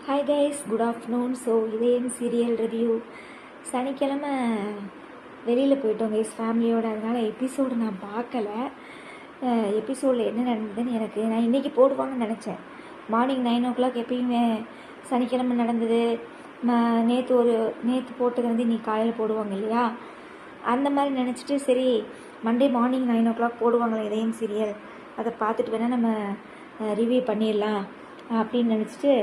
Hi guys, good afternoon. So இதயம் serial review. சனிக்கிழமை வெளியில் போயிட்டோம் கைஸ் ஃபேமிலியோடு. அதனால் எபிசோடு நான் பார்க்கல. எபிசோடில் என்ன நடந்ததுன்னு நான் இன்றைக்கி போடுவாங்கன்னு நினச்சேன். மார்னிங் 9 o'clock எப்பயுமே சனிக்கிழமை நடந்தது. நேற்று போட்டது இன்றைக்கி காலையில் போடுவாங்க இல்லையா, அந்த மாதிரி நினச்சிட்டு சரி மண்டே மார்னிங் 9 o'clock போடுவாங்களே இதயம் சீரியல், அதை பார்த்துட்டு வேணால் நம்ம ரிவ்யூ பண்ணிடலாம் அப்படின்னு நினச்சிட்டு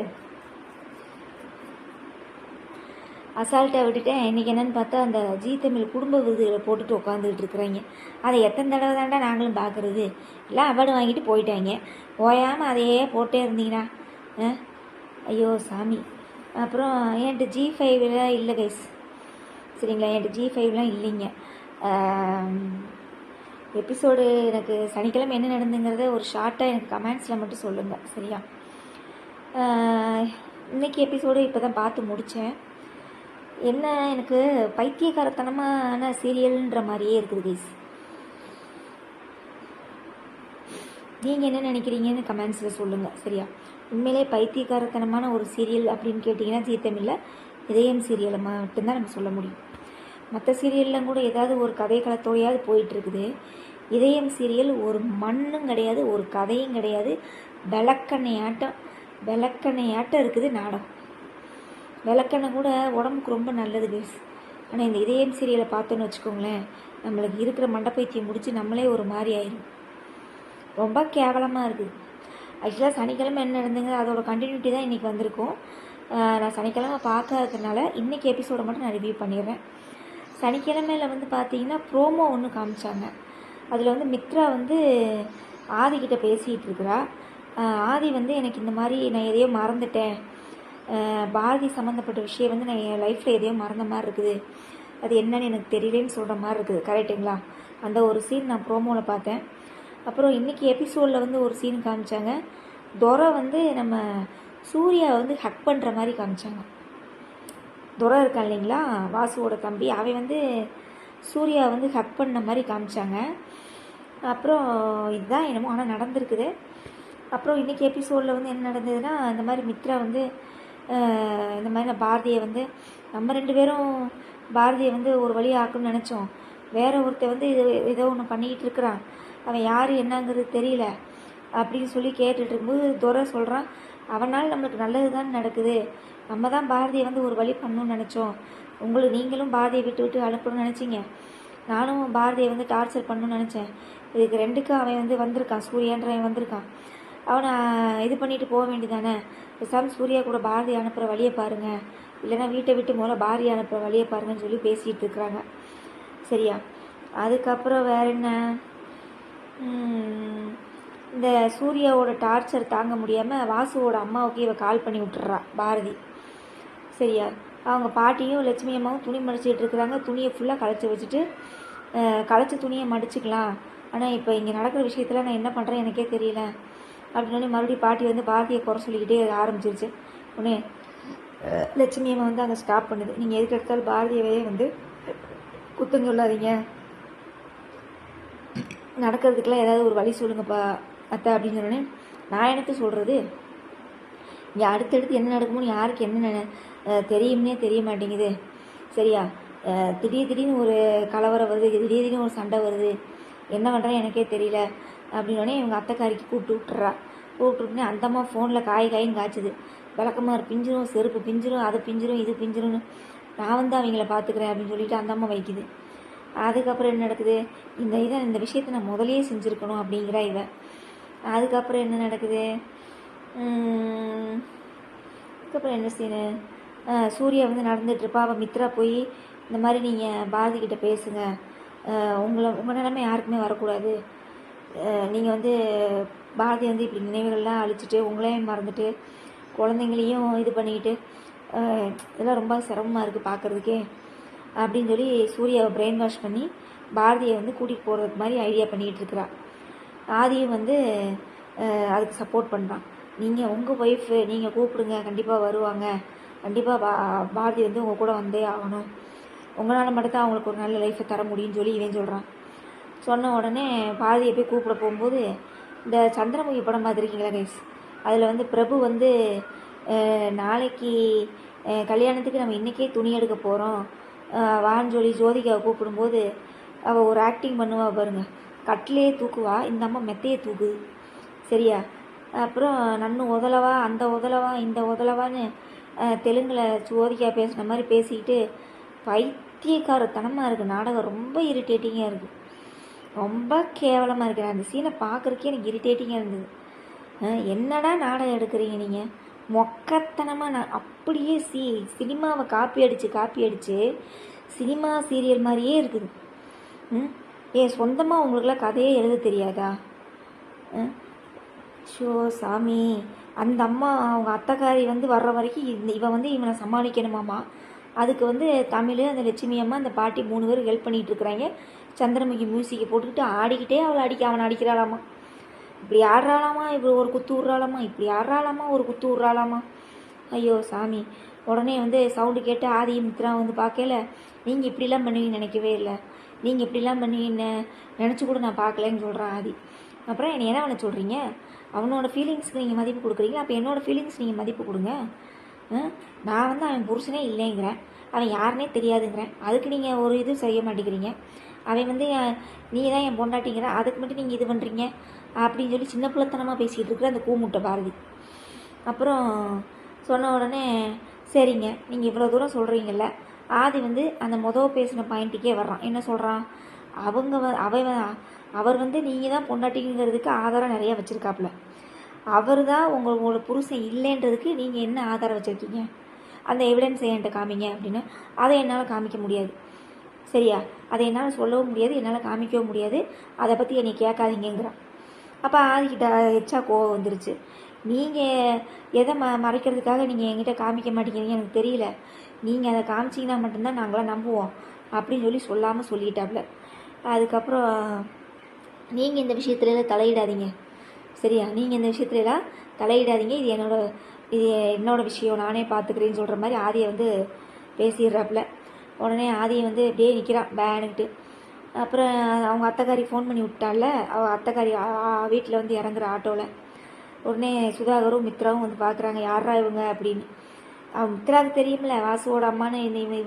அசால்ட்டாக விட்டுட்டேன். இன்றைக்கி என்னென்னு பார்த்தா அந்த ஜீ தமிழ் குடும்ப விருதுகளை போட்டுட்டு உட்காந்துக்கிட்டு இருக்கிறாங்க. அதை எத்தனை தடவை தாண்டா நாங்களும் பார்க்குறது, எல்லாம் அவார்டு வாங்கிட்டு போயிட்டாங்க. ஓயாமல் அதையே போட்டே இருந்தீங்கன்னா ஐயோ சாமி. அப்புறம் என்கிட்ட G5 இல்லை கைஸ், சரிங்களா? என்கிட்ட G5 இல்லைங்க. எபிசோடு எனக்கு சனிக்கிழமை என்ன நடந்துங்கிறத ஒரு ஷார்ட்டாக எனக்கு கமெண்ட்ஸில் மட்டும் சொல்லுங்கள், சரியா? இன்றைக்கி எபிசோடு இப்போ தான் பார்த்து முடித்தேன். என்ன எனக்கு பைத்தியக்காரத்தனமான சீரியல்ன்ற மாதிரியே இருக்குது கைஸ். நீங்கள் என்ன நினைக்கிறீங்கன்னு கமெண்ட்ஸில் சொல்லுங்கள், சரியா? உண்மையிலே பைத்தியக்காரத்தனமான ஒரு சீரியல் அப்படின்னு கேட்டிங்கன்னா ஜீ தமிழில் இதயம் சீரியலை மட்டும்தான் நம்ம சொல்ல முடியும். மற்ற சீரியல்லாம் கூட ஏதாவது ஒரு கதை களத்தோடையாவது போயிட்டுருக்குது. இதயம் சீரியல் ஒரு மண்ணும் கிடையாது, ஒரு கதையும் கிடையாது. விளக்கெண்ணையாட்டம் இருக்குது நாடகம். விளக்கெண்ணெய் கூட உடம்புக்கு ரொம்ப நல்லது கைஸ். ஆனால் இந்த இதயம் சீரியலை பார்த்தோன்னு வச்சுக்கோங்களேன், நம்மளுக்கு இருக்கிற மண்டப்பைத்தியம் முடித்து நம்மளே ஒரு மாதிரி ஆயிடும். ரொம்ப கேவலமாக இருக்குது. ஆக்சுவலாக சனிக்கிழமை என்ன நடந்துங்க அதோட கண்டினியூட்டி தான் இன்றைக்கி வந்திருக்கும். நான் சனிக்கிழமை பார்க்காததுனால இன்றைக்கி எபிசோடை மட்டும் நான் ரிவ்யூ பண்ணிடுறேன். சனிக்கிழமையில் பார்த்தீங்கன்னா ப்ரோமோ ஒன்று காமிச்சாங்க. அதில் மித்ரா ஆதிக்கிட்ட பேசிகிட்டு இருக்கிறா. ஆதி எனக்கு இந்த மாதிரி நான் எதையோ மறந்துட்டேன், பாரதி சம்மந்தப்பட்ட விஷயம் நான் என் லைஃப்பில் எதையோ மறந்த மாதிரி இருக்குது, அது என்னன்னு எனக்கு தெரியலேன்னு சொல்கிற மாதிரி இருக்குது. கரெக்டுங்களா? அந்த ஒரு சீன் நான் ப்ரோமோவில் பார்த்தேன். அப்புறம் இன்றைக்கி எபிசோடில் ஒரு சீன் காமிச்சாங்க. துரை நம்ம சூர்யா ஹக் பண்ணுற மாதிரி காமிச்சாங்க. துரை இருக்கான் இல்லைங்களா, வாசுவோட தம்பி, அவன் சூர்யா ஹக் பண்ண மாதிரி காமிச்சாங்க. அப்புறம் இதுதான் என்னமோ ஆனால் நடந்திருக்குது. அப்புறம் இன்றைக்கி எபிசோடில் என்ன நடந்ததுன்னா, இந்த மாதிரி மித்ரா இந்த மாதிரி நான் பாரதியை நம்ம 2 பேரும் பாரதியை ஒரு வழி ஆக்கணும்னு நினச்சோம். வேற ஒருத்தர் ஏதோ ஒன்று பண்ணிக்கிட்டு இருக்கிறான், அவன் யார் என்னங்கிறது தெரியல அப்படின்னு சொல்லி கேட்டுட்டு இருக்கும்போது துரை சொல்கிறான், அவனால் நம்மளுக்கு நல்லது தான் நடக்குது, நம்ம தான் பாரதியை ஒரு வழி பண்ணணும்னு நினச்சோம், நீங்களும் பாரதியை விட்டு அனுப்பணும்னு நினச்சிங்க, நானும் பாரதியை டார்ச்சர் பண்ணணும்னு நினச்சேன். இதுக்கு 2க்கும் அவன் வந்திருக்கான், சூர்யான்றவன் வந்திருக்கான். அவனை இது பண்ணிட்டு போக வேண்டியதானே, பேசாமல் சூர்யா கூட பாரதி அனுப்புகிற வழியை பாருங்கள், இல்லைனா வீட்டை விட்டு முதல்ல பாரதி அனுப்புகிற வழியை பாருங்கன்னு சொல்லி பேசிகிட்டு இருக்கிறாங்க, சரியா? அதுக்கப்புறம் வேறு என்ன, இந்த சூர்யாவோட டார்ச்சர் தாங்க முடியாமல் வாசுவோட அம்மாவுக்கு இவ கால் பண்ணி விட்டுறா பாரதி, சரியா? அவங்க பாட்டியும் லட்சுமி அம்மாவும் துணி மடிச்சிட்டு இருக்கிறாங்க. துணியை ஃபுல்லாக களைச்சி வச்சுட்டு களைச்ச துணியை மடிச்சுக்கலாம், ஆனால் இப்போ இங்கே நடக்கிற விஷயத்தில் நான் என்ன பண்ணுறேன் எனக்கே தெரியல அப்படின்னு மறுபடியும் பாட்டி பாரதியை குறை சொல்லிக்கிட்டே ஆரம்பிச்சிருச்சு. உடனே லட்சுமி அம்மா அங்கே ஸ்டாப் பண்ணுது. நீங்கள் எதுக்கு எடுத்தாலும் பாரதியவே குத்தம் சொல்லாதீங்க, நடக்கிறதுக்கெல்லாம் ஏதாவது ஒரு வழி சொல்லுங்கப்பா அத்தை அப்படின்னு சொன்னோன்னே, நான் எனக்கு சொல்கிறது, இங்கே அடுத்தடுத்து என்ன நடக்குமோன்னு யாருக்கு என்ன தெரியும்னே தெரிய மாட்டேங்குது, சரியா? திடீர்னு ஒரு கலவரம் வருது, திடீர்னு ஒரு சண்டை வருது, என்ன பண்ணுறேன் எனக்கே தெரியல அப்படின்னோடனே இவங்க அத்தைக்காரிக்கு கூப்பிட்டுருனே அந்த அம்மா ஃபோனில் காயின்னு காய்ச்சுது. விளக்கமாக பிஞ்சிரும், செருப்பு பிஞ்சிரும், அது பிஞ்சிரும், இது பிஞ்சிரும்னு, நான் அவங்கள பார்த்துக்கிறேன் அப்படின்னு சொல்லிட்டு அந்த அம்மா வைக்குது. அதுக்கப்புறம் என்ன நடக்குது, இந்த விஷயத்தை நான் முதலையே செஞ்சுருக்கணும் அப்படிங்கிற இவன். அதுக்கப்புறம் என்ன நடக்குது, அதுக்கப்புறம் என்ன சீனு, சூர்யா நடந்துகிட்ருப்பா. அவள் மித்ரா போய் இந்த மாதிரி நீங்கள் பாரதிக்கிட்ட பேசுங்க, உங்கள் நிலைமை யாருக்குமே வரக்கூடாது, நீங்கள் பாரதி இப்படி நினைவுகள்லாம் அழிச்சிட்டு உங்களையும் மறந்துட்டு குழந்தைங்களையும் இது பண்ணிக்கிட்டு இதெல்லாம் ரொம்ப சிரமமாக இருக்குது பார்க்குறதுக்கே அப்படின்னு சொல்லி சூர்யாவை பிரெயின் வாஷ் பண்ணி பாரதியை கூட்டிகிட்டு போகிறதுக்கு மாதிரி ஐடியா பண்ணிகிட்டு இருக்கிறா. ஆதியும் அதுக்கு சப்போர்ட் பண்ணுறான். நீங்கள் உங்கள் ஒய்ஃபு நீங்கள் கூப்பிடுங்க, கண்டிப்பாக வருவாங்க, கண்டிப்பாக பாரதி உங்கள் கூட வந்தே ஆகணும், உங்களால் மட்டும்தான் அவங்களுக்கு ஒரு நல்ல லைஃப்பை தர முடியும்னு சொல்லி இவன் சொல்கிறான். சொன்ன உடனே பாரதியை போய் கூப்பிட போகும்போது இந்த சந்திரமுகி படம் பார்த்துருக்கீங்களா கைஸ், அதில் பிரபு நாளைக்கு கல்யாணத்துக்கு நம்ம இன்றைக்கே துணி எடுக்க போகிறோம் வான்னு சொல்லி ஜோதிகாவை கூப்பிடும்போது அவள் ஒரு ஆக்டிங் பண்ணுவா பாருங்க, கட்டிலே தூக்குவா, இந்த அம்மா மெத்தையை தூக்குது. சரியா? அப்புறம் நன்னு உதலவா, அந்த உதலவா, இந்த உதலவான்னு தெலுங்கில் ஜோதிகா பேசுன மாதிரி பேசிக்கிட்டு பைத்தியக்காரத்தனமாக இருக்குது. நாடகம் ரொம்ப இரிட்டேட்டிங்காக இருக்குது, ரொம்ப கேவலமாக இருக்குது. அந்த சீனை பார்க்குறக்கே எனக்கு இரிட்டேட்டிங்காக இருந்தது. என்னடா நாடகம் எடுக்கிறீங்க நீங்கள்? மொக்கத்தனமாக நான் அப்படியே சினிமாவை காப்பி அடித்து சினிமா சீரியல் மாதிரியே இருக்குது. சொந்தமாக உங்களுக்குலாம் கதையே எழுத தெரியாதா? ஷோ சாமி, அந்த அம்மா அவங்க அத்தைக்காரி வர்ற வரைக்கும் இவன் இவனை சமாளிக்கணுமாம்மா. அதுக்கு தமிழ், அந்த லட்சுமி அம்மா, அந்த பாட்டி 3 பேர் ஹெல்ப் பண்ணிகிட்டு இருக்கிறாங்க. சந்திரமுகி மியூசிக்கை போட்டுக்கிட்டு ஆடிக்கிட்டே அவனை அடிக்கிறாளாமா. இப்படி ஆடுறாளாமா, இப்படி ஒரு குத்து விட்றாளாமா, இப்படி ஆடுறாளாமா, ஒரு குத்து விட்றாளாமா. ஐயோ சாமி. உடனே சவுண்டு கேட்டு ஆதியும் மித்ரா பார்க்கல, நீங்கள் இப்படிலாம் பண்ணுவீங்கன்னு நினைக்கவே இல்லை, நீங்கள் இப்படிலாம் பண்ணுவீங்கன்னு நினச்சி கூட நான் பார்க்கலன்னு சொல்கிறேன் ஆதி. அப்புறம் என்னை என்ன பண்ண சொல்கிறீங்க? அவனோட ஃபீலிங்ஸ்க்கு நீங்கள் மதிப்பு கொடுக்குறீங்களா? அப்போ என்னோடய ஃபீலிங்ஸ் நீங்கள் மதிப்பு கொடுங்க. நான் அவன் புருஷனே இல்லைங்கிறேன், அவன் யாருன்னே தெரியாதுங்கிறேன், அதுக்கு நீங்கள் ஒரு இது செய்ய மாட்டேங்கிறீங்க. அவன் நீங்கள் தான் என் பொண்டாட்டிங்கிற, அதுக்கு மட்டும் நீங்கள் இது பண்ணுறீங்க அப்படின்னு சொல்லி சின்ன பிள்ளைத்தனமாக பேசிகிட்டு இருக்கிற அந்த கூமுட்டை பாரதி. அப்புறம் சொன்ன உடனே சரிங்க, நீங்கள் இவ்வளோ தூரம் சொல்கிறீங்கல்ல. ஆதி அந்த பேசின பாயிண்ட்டுக்கே வர்றான். என்ன சொல்கிறான்? அவர் நீங்கள் தான் பொண்டாட்டிங்கிறதுக்கு ஆதாரம் நிறையா வச்சுருக்காப்புல. அவர் தான் உங்களோட புருஷன் இல்லைன்றதுக்கு நீங்கள் என்ன ஆதாரம் வச்சுருக்கீங்க? அந்த எவிடன்ஸ் என்கிட்ட காமிங்க அப்படின்னு. அதை என்னால் காமிக்க முடியாது. சரியா? அதை என்னால் சொல்லவும் முடியாது, என்னால் காமிக்கவும் முடியாது. அதை பற்றி என்னை கேட்காதீங்கிறான். அப்போ ஆதிக்கிட்ட எச்சா கோவம் வந்துருச்சு. நீங்கள் எதை மறைக்கிறதுக்காக நீங்கள் என்கிட்ட காமிக்க மாட்டேங்கிறீங்க எனக்கு தெரியல, நீங்கள் அதை காமிச்சிங்கன்னா மட்டும்தான் நாங்களாம் நம்புவோம் அப்படின்னு சொல்லி சொல்லாமல் சொல்லிட்டாப்புல. அதுக்கப்புறம் நீங்கள் இந்த விஷயத்துலலாம் தலையிடாதீங்க. சரியா? நீங்கள் இந்த விஷயத்துலலாம் தலையிடாதீங்க, இது என்னோட விஷயம், நானே பார்த்துக்கிறேன்னு சொல்கிற மாதிரி ஆதியை பேசிடுறாப்புல. உடனே ஆதியை அப்படியே நிற்கிறான் பேனுக்கிட்டு. அப்புறம் அவங்க அத்தைக்காரி ஃபோன் பண்ணி விட்டால, அவள் அத்தைக்காரி வீட்டில் இறங்குற ஆட்டோவில். உடனே சுதாகரும் மித்ராவும் பார்க்குறாங்க, யாரா இவங்க அப்படின்னு. அவன் மித்ராவுக்கு தெரியும்ல, வாசுவோட அம்மானு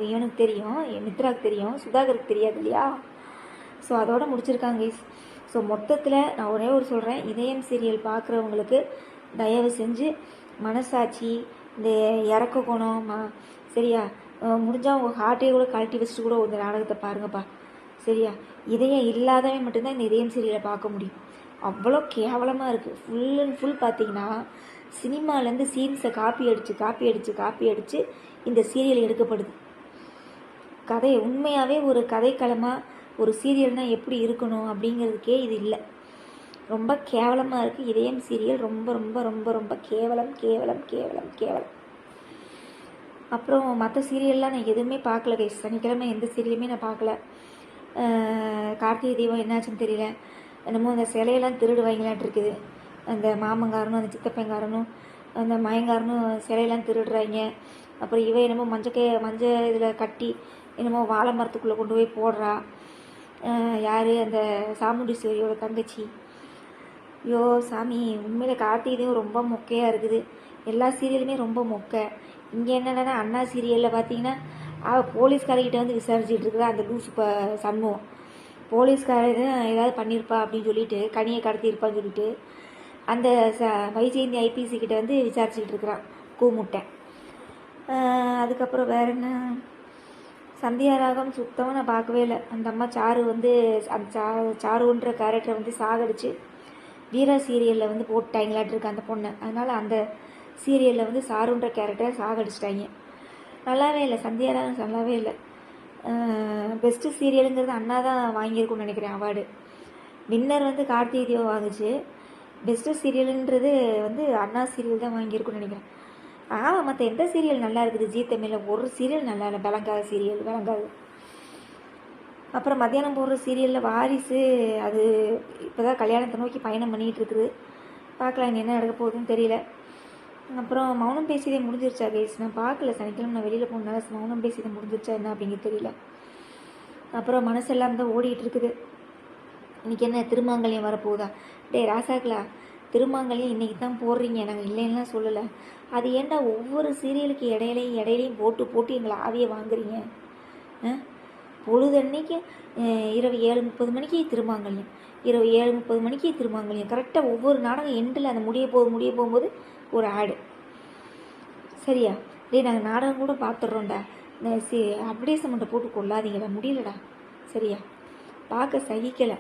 இவனுக்கு தெரியும், மித்ராவுக்கு தெரியும், சுதாகருக்கு தெரியாது இல்லையா? ஸோ அதோடு முடிச்சிருக்காங்க. ஸோ மொத்தத்தில் நான் ஒரே ஒரு சொல்கிறேன், இதயம் சீரியல் பார்க்குறவங்களுக்கு தயவு செஞ்சு மனசாட்சி, இந்த இறக்க குணம், சரியா, முடிஞ்சால் உங்கள் ஹார்ட்டையே கூட கழட்டி வச்சுட்டு கூட ஒரு நாடகத்தை பாருங்கப்பா. சரியா? இதயம் இல்லாதவன் மட்டும்தான் இந்த இதயம் சீரியலை பார்க்க முடியும். அவ்வளோ கேவலமாக இருக்குது. ஃபுல் அண்ட் ஃபுல் பார்த்திங்கன்னா சினிமாலேருந்து சீன்ஸை காப்பி அடித்து இந்த சீரியல் எடுக்கப்படுது. கதை உண்மையாகவே ஒரு கதைக்களமாக ஒரு சீரியல்னால் எப்படி இருக்கணும் அப்படிங்கிறதுக்கே இது இல்லை. ரொம்ப கேவலமாக இருக்குது இதயம் சீரியல். ரொம்ப ரொம்ப ரொம்ப ரொம்ப கேவலம் கேவலம் கேவலம் கேவலம். அப்புறம் மற்ற சீரியல்லாம் நான் எதுவுமே பார்க்கல கைஸ். சனிக்கிழமை எந்த சீரியலுமே நான் பார்க்கல. கார்த்திகை தீபம் என்னாச்சுன்னு தெரியல, என்னமோ அந்த சிலையெல்லாம் திருடுவாங்களான் இருக்குது. அந்த மாமங்காரனும் அந்த சித்தப்பங்காரனும் அந்த மயங்காரனும் சிலையெல்லாம் திருடுறாங்க. அப்புறம் இவ என்னமோ மஞ்சள் இதில் கட்டி என்னமோ வாழை மரத்துக்குள்ளே கொண்டு போய் போடுறா. யார்? அந்த சாமுண்டீஸ்வரியோட தங்கச்சி. ஐயோ சாமி, உண்மையில கார்த்திகை தீபம் ரொம்ப மொக்கையாக இருக்குது. எல்லா சீரியலுமே ரொம்ப மொக்கை. இங்கே என்னென்னா அண்ணா சீரியலில் பார்த்தீங்கன்னா போலீஸ்காரர்கிட்ட விசாரிச்சுட்டு இருக்கிற அந்த லூசு சண்முகம். போலீஸ்காரர் ஏதாவது பண்ணியிருப்பா அப்படின்னு சொல்லிட்டு கனியை கடத்தியிருப்பான்னு சொல்லிட்டு அந்த வைஜெயந்தி ஐபிசி கிட்ட விசாரிச்சுக்கிட்டு இருக்கிறான் கூமுட்டை. அதுக்கப்புறம் வேற என்ன? சந்தியாராகம் சுத்தமாக நான் பார்க்கவே இல்லை. அந்த அம்மா சாரு அந்த சாருன்ற கேரக்டரை சாகடிச்சு வீரா சீரியலில் போட்டாங்களாட்டிருக்கு அந்த பொண்ணை. அதனால் அந்த சீரியலில் சாருன்ற கேரக்டரை சாகடிச்சிட்டாங்க. நல்லாவே இல்லை, சந்தியாராகம் நல்லாவே இல்லை. பெஸ்ட்டு சீரியலுங்கிறது அண்ணா தான் வாங்கியிருக்குன்னு நினைக்கிறேன் award. Winner Karthigai Deepam வாங்குச்சு. Best சீரியலுன்றது அண்ணா சீரியல் தான் வாங்கியிருக்குன்னு நினைக்கிறேன். ஆமாம், மற்ற எந்த சீரியல் நல்லா இருக்குது? ஜீ தமிழில் ஒரு சீரியல் நல்லா இல்லை, விளங்காத சீரியல், விளங்காது. அப்புறம் மத்தியானம் போடுற சீரியலில் வாரிசு, அது இப்போ தான் கல்யாணத்தை நோக்கி பயணம் பண்ணிகிட்டு இருக்குது. பார்க்கலாம் என்ன நடக்க போகுதுன்னு தெரியல. அப்புறம் மௌனம் பேசியதே முடிஞ்சிருச்சா கைஸ்? நான் பார்க்கல, சனிக்கிழமை நான் வெளியில் போனால மௌனம் பேசியதை முடிஞ்சிருச்சா என்ன அப்படிங்கிறது தெரியல. அப்புறம் மனசெல்லாம் தான் ஓடிட்டு இருக்குது. இன்றைக்கி என்ன திருமாங்கல்யம் வரப்போகுதா? டே ராசாக்களா, திருமாங்கல்யம் இன்றைக்கி தான் போடுறீங்க, நாங்கள் இல்லைன்னா சொல்லலை. அது ஏன்டா ஒவ்வொரு சீரியலுக்கு இடையிலையும் போட்டு போட்டு எங்களை ஆவியை வாங்குறீங்க? பொழுதன்னைக்கு இரவு 7:30 மணிக்கு திருமாங்கல்யம், இரவு 7:30 மணிக்கு திருமாங்கல்யம். கரெக்டாக ஒவ்வொரு நாடகம் எண்டில் அந்த முடிய போகும்போது ஒரு ஆடு. சரியா? நாங்கள் நாடகம் கூட பார்த்துட்றோம்டா, அட்வர்டைஸ்மெண்ட்டை போட்டு கொள்ளாதீங்கடா, முடியலடா. சரியா? பார்க்க சகிக்கலை.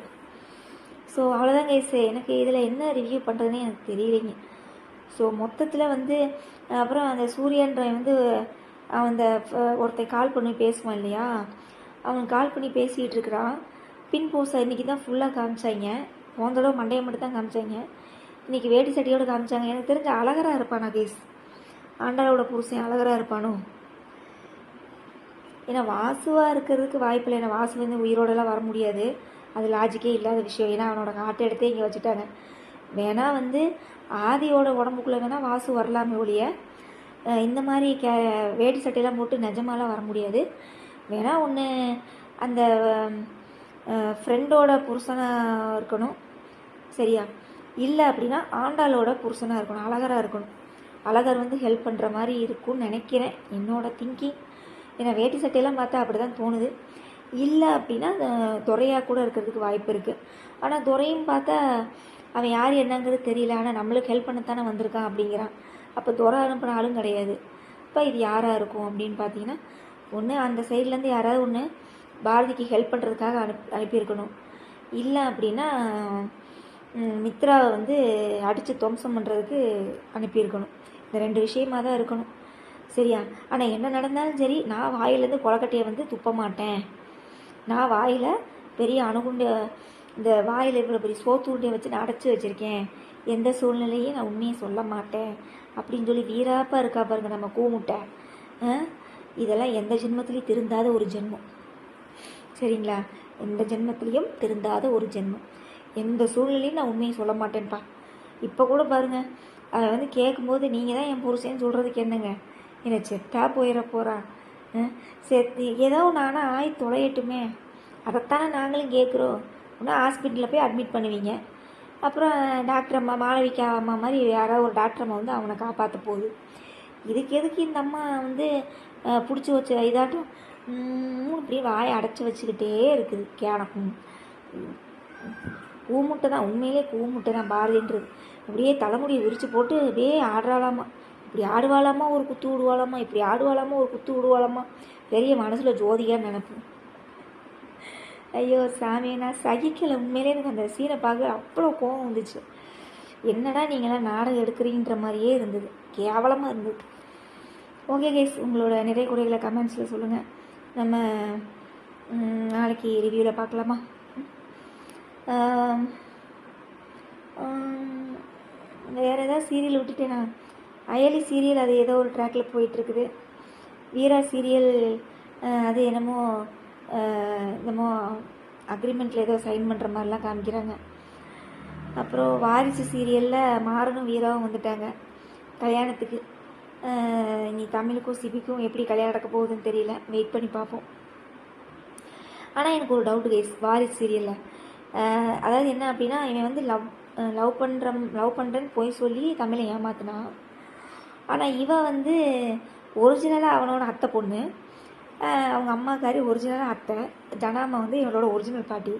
ஸோ அவ்வளோதான் கைஸ். எனக்கு இதில் என்ன ரிவ்யூ பண்ணுறதுனே எனக்கு தெரியலைங்க. ஸோ மொத்தத்தில் வந்து அப்புறம் அந்த சூரியன்றவன் வந்து அந்த ஒருத்தன் கால் பண்ணி பேசுவான் இல்லையா, அவன் கால் பண்ணி பேசிகிட்டு இருக்கிறான். பின் போஸை இன்றைக்கி தான் ஃபுல்லாக காமிச்சாங்க. போன தடவை மண்டையை மட்டும் தான் காமிச்சாங்க, இன்றைக்கி வேட்டி சட்டையோடு காமிச்சாங்க. எனக்கு தெரிஞ்ச அழகராக இருப்பானா கைஸ், ஆண்டாளோட புருஷன் அழகராக இருப்பானோ? ஏன்னா வாசுவாக இருக்கிறதுக்கு வாய்ப்பில்லை. ஏன்னா வாசு வந்து உயிரோடலாம் வர முடியாது, அது லாஜிக்கே இல்லாத விஷயம். ஏன்னா அவனோட ஆட்டை எடுத்தே இங்கே வச்சுட்டாங்க. வேணா வந்து ஆதியோட உடம்புக்குள்ளே வேணால் வாசு வரலாமே ஒழிய இந்த மாதிரி வேட்டி சட்டையெல்லாம் போட்டு நிஜமாலாம் வர முடியாது. வேணா ஒன்று அந்த ஃப்ரெண்டோட புருஷனாக இருக்கணும். சரியா? இல்லை அப்படின்னா ஆண்டாளோட புருஷனாக இருக்கணும், அழகராக இருக்கணும். அழகர் வந்து ஹெல்ப் பண்ணுற மாதிரி இருக்கும்னு நினைக்கிறேன், என்னோட திங்கிங். ஏன்னா வேட்டி சட்டையெல்லாம் பார்த்தா அப்படி தான் தோணுது. இல்லை அப்படின்னா துறையாக கூட இருக்கிறதுக்கு வாய்ப்பு இருக்குது. ஆனால் துறையும் பார்த்தா அவன் யார் என்னங்கிறது தெரியல, ஆனால் நம்மளுக்கு ஹெல்ப் பண்ணத்தானே வந்திருக்கான் அப்படிங்கிறான். அப்போ துறை அனுப்பின ஆளும் கிடையாது. இப்போ இது யாராக இருக்கும் அப்படின்னு பார்த்தீங்கன்னா, ஒன்று அந்த சைட்லேருந்து யாராவது ஒன்று பாரதிக்கு ஹெல்ப் பண்ணுறதுக்காக அனுப்பியிருக்கணும். இல்லை அப்படின்னா மித்ராவை வந்து அடித்து துவம்சம் பண்ணுறதுக்கு அனுப்பியிருக்கணும். இந்த 2 விஷயமாக தான் இருக்கணும். சரியா? ஆனால் என்ன நடந்தாலும் சரி, நான் வாயிலேருந்து கொலக்கட்டையை வந்து துப்ப மாட்டேன். நான் வாயில் பெரிய அணுகுண்டு, இந்த வாயில் இவ்வளோ பெரிய சோத்துருண்டையை வச்சு நான் அடைச்சி வச்சுருக்கேன், எந்த சூழ்நிலையும் நான் உண்மையை சொல்ல மாட்டேன் அப்படின்னு சொல்லி வீராப்பாக இருக்கா பாருங்க நம்ம கூமுட்டை. இதெல்லாம் எந்த ஜென்மத்திலையும் திருந்தாத ஒரு ஜென்மம். சரிங்களா? எந்த ஜென்மத்திலையும் திருந்தாத ஒரு ஜென்மம். எந்த சூழ்நிலையும் நான் உண்மையை சொல்ல மாட்டேன்ப்பா. இப்போ கூட பாருங்கள், அதை வந்து கேட்கும்போது நீங்கள் தான் என் புருஷன்னு சொல்கிறதுக்கு என்னங்க, என்னை செத்தா போயிட போகிறான். சரி ஏதோ நானும் ஆய் தொலையட்டுமே, அதைத்தானே நாங்களும் கேட்குறோம். இன்னும் ஹாஸ்பிட்டலில் போய் அட்மிட் பண்ணுவீங்க, அப்புறம் டாக்டர் அம்மா மாளவிகா அம்மா மாதிரி யாராவது ஒரு டாக்டர் அம்மா வந்து அவனை காப்பாற்ற போகுது. இதுக்கு எதுக்கு இந்த அம்மா வந்து பிடிச்சி வச்ச இதாட்டும் அப்படியே வாயை அடைச்சி வச்சுக்கிட்டே இருக்குது. கேனக்கும் கூமுட்டை தான், உண்மையிலே கூமுட்டை தான் பாரதின்றது. அப்படியே தலைமுடியை விரித்து போட்டு அப்படியே ஆடுறாளாமா, இப்படி ஆடுவாளாமா ஒரு குத்து விடுவாளாமா, இப்படி ஆடுவாளாமா ஒரு குத்து விடுவாளாமா. பெரிய மனசில் ஜோதியாக நினைப்போம். ஐயோ சாமியை நான் சகிக்கலை. உண்மையிலே எனக்கு அந்த சீனை பார்க்க அவ்வளோ கோவம் வந்துச்சு. என்னடா நீங்களாம் நாடகம் எடுக்கிறீன்ற மாதிரியே இருந்தது, கேவலமாக இருந்தது. ஓகே கைஸ், உங்களோட நிறை குறைகளை கமெண்ட்ஸில் சொல்லுங்கள். நம்ம நாளைக்கு ரிவ்யூவில் பார்க்கலாமா? வேறு ஏதாவது சீரியல் விட்டுட்டேனா? அயலி சீரியல் அது ஏதோ ஒரு ட்ராக்கில் போயிட்டுருக்குது. வீரா சீரியல் அது என்னமோ அக்ரிமெண்ட்டில் ஏதோ சைன் பண்ணுற மாதிரிலாம் காமிக்கிறாங்க. அப்புறம் வாரிசு சீரியலில் மாறனும் வீராவும் வந்துட்டாங்க கல்யாணத்துக்கு. இனி தமிழுக்கும் சிபிக்கும் எப்படி கல்யாணம் நடக்க போகுதுன்னு தெரியல, வெயிட் பண்ணி பார்ப்போம். ஆனால் எனக்கு ஒரு டவுட் கைஸ், வாரிசு சீரியலில் அதாவது என்ன அப்படின்னா, இவன் வந்து லவ் பண்ணுறேன்னு போய் சொல்லி தமிழை ஏமாத்தினான். ஆனால் இவன் வந்து ஒரிஜினலாக அவனோட அத்தை பொண்ணு, அவங்க அம்மாக்காரி ஒரிஜினலாக அத்தை, ஜனாமா வந்து இவனோட ஒரிஜினல் பாட்டி.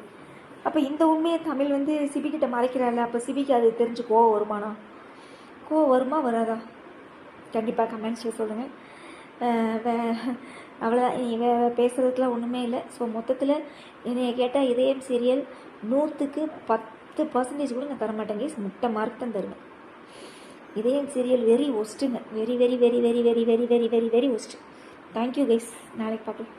அப்போ இந்த உண்மையை தமிழ் வந்து சிபிக்கிட்ட மறைக்கிறாள். அப்போ சிபிக்கு அது தெரிஞ்சு கோவம் வருமானா? கோவம் வருமா வராதா? கண்டிப்பாக கமெண்ட்ஸில் சொல்லுங்கள். அவ்வளோதான், நீ பேசுகிறதுக்குலாம் ஒன்றுமே இல்லை. ஸோ மொத்தத்தில் என்னைய கேட்டால் இதயம் சீரியல் 100க்கு 10% கூட நான் தரமாட்டேங்க, முட்டை மார்க் தான் தருவேன். இதயம் சீரியல் வெரி ஒஸ்ட்டுங்க, very very very very very very very very very worst. Thank you guys, நாளைக்கு பார்க்கலாம்.